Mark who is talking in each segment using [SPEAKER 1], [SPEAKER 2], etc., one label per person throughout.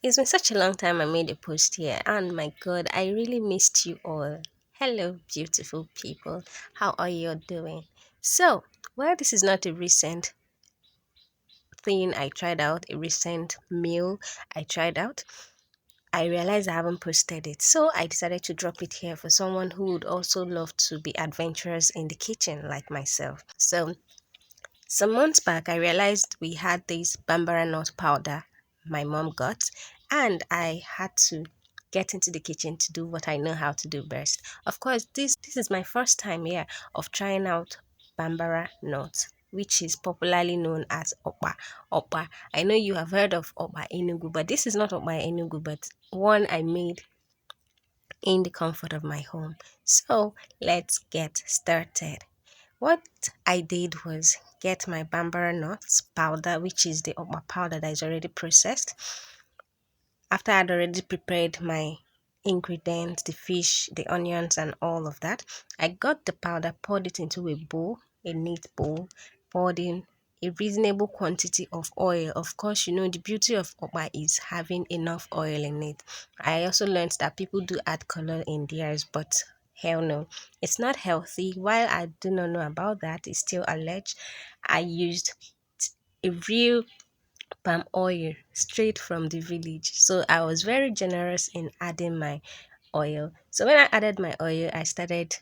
[SPEAKER 1] It's been such a long time I made a post here, and my god, I really missed you all. Hello, beautiful people. How are you all doing? So, while this is not a recent thing I tried out, a recent meal I tried out, I realized I haven't posted it. So, I decided to drop it here for someone who would also love to be adventurous in the kitchen like myself. So, some months back, I realized we had this Bambara Nut powder my mom got, and I had to get into the kitchen to do what I know how to do best. Of course, this is my first time here of trying out Bambara Nut, which is popularly known as Okpa. Okpa. I know you have heard of Okpa Enugu, but this is not Okpa Enugu, but one I made in the comfort of my home. So let's get started. What I did was get my Bambara nuts powder, which is the Okpa powder that is already processed. After I'd already prepared my ingredients, the fish, the onions, and all of that, I got the powder, poured it into a bowl, a neat bowl, poured in a reasonable quantity of oil. Of course, you know the beauty of Okpa is having enough oil in it. I also learned that people do add color in theirs, but hell no, it's not healthy. While I do not know about that, it's still alleged. I used a real palm oil straight from the village. So I was very generous in adding my oil. So when I added my oil, I started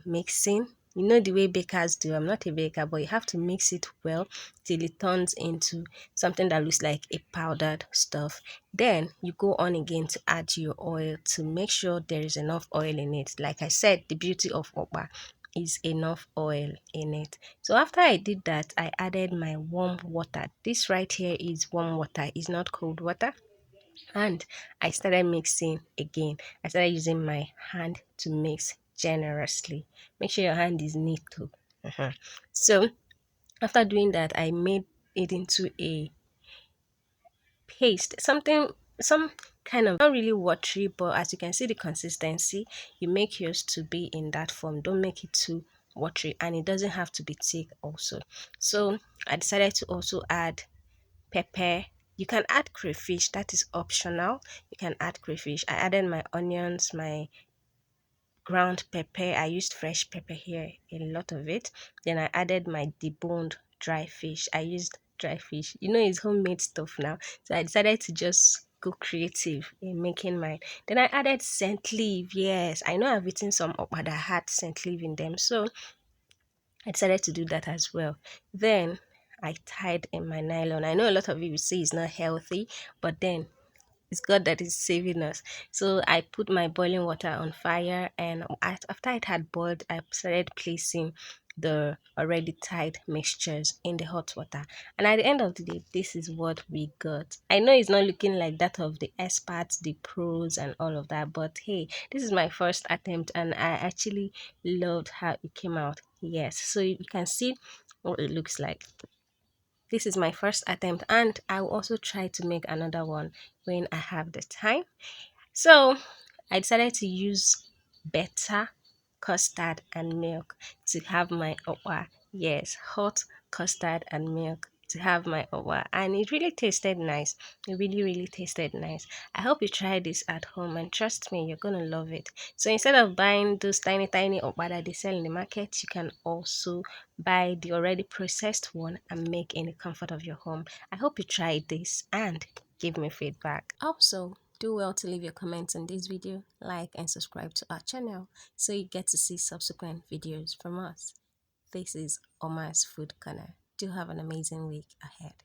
[SPEAKER 1] mixing. You know the way bakers do. I'm not a baker, but you have to mix it well till it turns into something that looks like a powdered stuff. Then you go on again to add your oil to make sure there is enough oil in it. Like I said, the beauty of Okpa is enough oil in it. So after I did that, I added my warm water. This right here is warm water, it's not cold water. And I started mixing again. I started using my hand to mix generously. Make sure your hand is neat too. So after doing that, I made it into a paste, something, some kind of, not really watery, but as you can see the consistency, you make yours to be in that form. Don't make it too watery, and it doesn't have to be thick also. So I decided to also add pepper. You can add crayfish, that is optional. You can add crayfish. I added my onions, my ground pepper. I used fresh pepper here, a lot of it. Then I added my deboned dry fish. I used dry fish. You know, it's homemade stuff now. So I decided to just go creative in making mine. Then I added scent leaf. Yes, I know I've eaten some up that had scent leaf in them. So I decided to do that as well. Then I tied in my nylon. I know a lot of you will say it's not healthy, but then it's God that is saving us. So I put my boiling water on fire, and after it had boiled, I started placing the already tied mixtures in the hot water. And at the end of the day, this is what we got. I know it's not looking like that of the experts, the pros, and all of that, but hey, this is my first attempt, and I actually loved how it came out. Yes, so you can see what it looks like. This is my first attempt, and I will also try to make another one when I have the time. So I decided to use better custard and milk to have my okwa. Yes, hot custard and milk to have my okwa, and it really tasted nice. It really tasted nice. I hope you try this at home, and trust me, you're gonna love it. So instead of buying those tiny okwa that they sell in the market, you can also buy the already processed one and make in the comfort of your home. I hope you try this and give me feedback. Also, do well to leave your comments on this video, like and subscribe to our channel so you get to see subsequent videos from us. This is Omar's Food Corner. Do have an amazing week ahead.